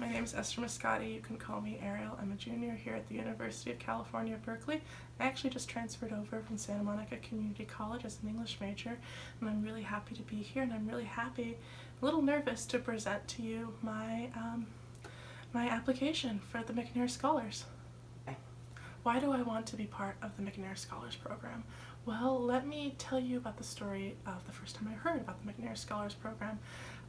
My name is Arielle Moscati. You can call me Arielle. I'm a junior here at the University of California, Berkeley. I actually just transferred over from Santa Monica Community College as an English major, and I'm really happy to be here, and I'm really happy, a little nervous to present to you my application for the McNair Scholars. Why do I want to be part of the McNair Scholars Program? Well, let me tell you about the story of the first time I heard about the McNair Scholars Program.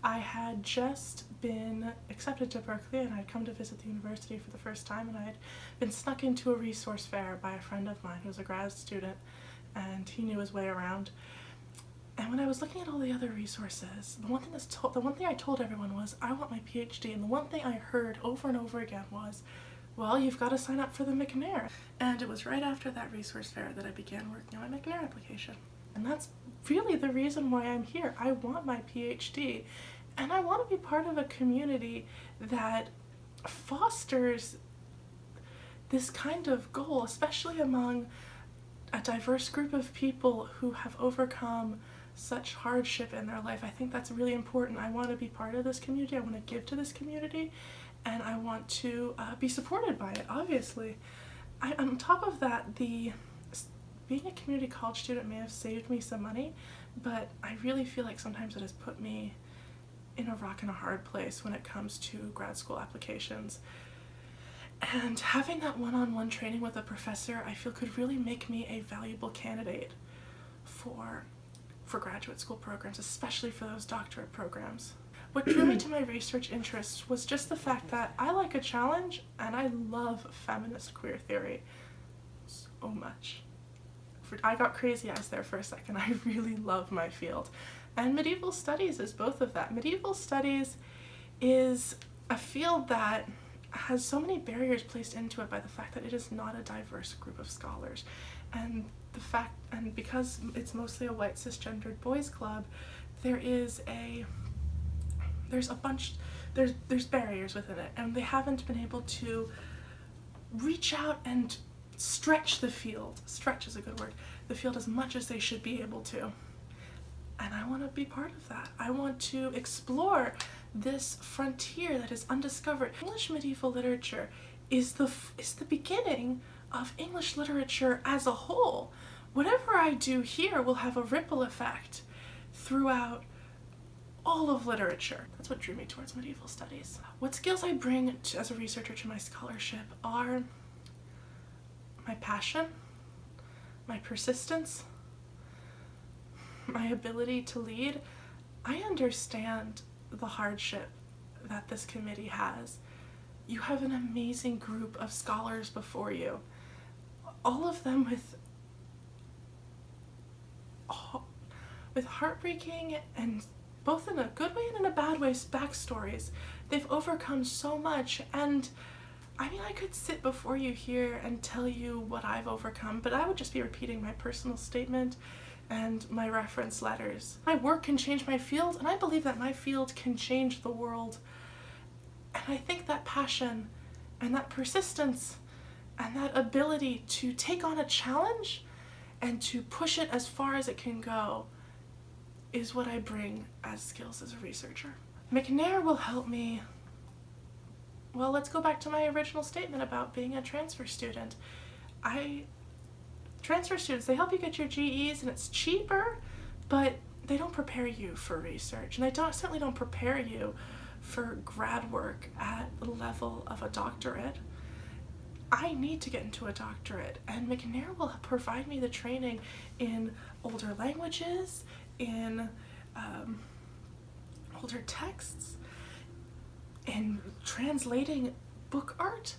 I had just been accepted to Berkeley and I'd come to visit the university for the first time, and I had been snuck into a resource fair by a friend of mine who was a grad student, and he knew his way around. And when I was looking at all the other resources, the one thing I told everyone was, I want my PhD, and the one thing I heard over and over again was, well, you've got to sign up for the McNair. And it was right after that resource fair that I began working on my McNair application. And that's really the reason why I'm here. I want my PhD, and I want to be part of a community that fosters this kind of goal, especially among a diverse group of people who have overcome such hardship in their life. I think that's really important. I want to be part of this community. I want to give to this community, and I want to be supported by it, obviously. On top of that, being a community college student may have saved me some money, but I really feel like sometimes it has put me in a rock and a hard place when it comes to grad school applications. And having that one-on-one training with a professor, I feel, could really make me a valuable candidate for graduate school programs, especially for those doctorate programs. What drew me to my research interests was just the fact that I like a challenge, and I love feminist queer theory so much. I got crazy eyes there for a second. I really love my field. And medieval studies is both of that. Medieval studies is a field that has so many barriers placed into it by the fact that it is not a diverse group of scholars. And because it's mostly a white cisgendered boys club, there's barriers within it, and they haven't been able to reach out and stretch the field. Stretch is a good word. The field as much as they should be able to. And I want to be part of that. I want to explore this frontier that is undiscovered. English medieval literature is the beginning of English literature as a whole. Whatever I do here will have a ripple effect throughout all of literature. That's what drew me towards medieval studies. What skills I bring as a researcher to my scholarship are my passion, my persistence, my ability to lead. I understand the hardship that this committee has. You have an amazing group of scholars before you, all of them with heartbreaking, and both in a good way and in a bad way, backstories. They've overcome so much, and I mean, I could sit before you here and tell you what I've overcome, but I would just be repeating my personal statement and my reference letters. My work can change my field, and I believe that my field can change the world. And I think that passion and that persistence and that ability to take on a challenge and to push it as far as it can go is what I bring as skills as a researcher. McNair will help me. Well, let's go back to my original statement about being a transfer student. Transfer students, they help you get your GEs, and it's cheaper, but they don't prepare you for research, and they certainly don't prepare you for grad work at the level of a doctorate. I need to get into a doctorate, and McNair will provide me the training in older languages, in older texts, in translating book art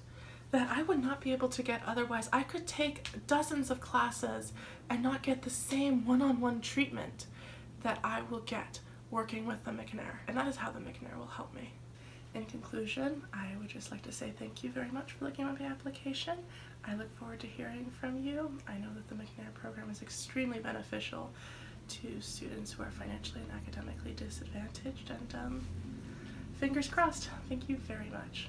that I would not be able to get otherwise. I could take dozens of classes and not get the same one-on-one treatment that I will get working with the McNair, and that is how the McNair will help me. In conclusion, I would just like to say thank you very much for looking at my application. I look forward to hearing from you. I know that the McNair program is extremely beneficial to students who are financially and academically disadvantaged, and fingers crossed. Thank you very much.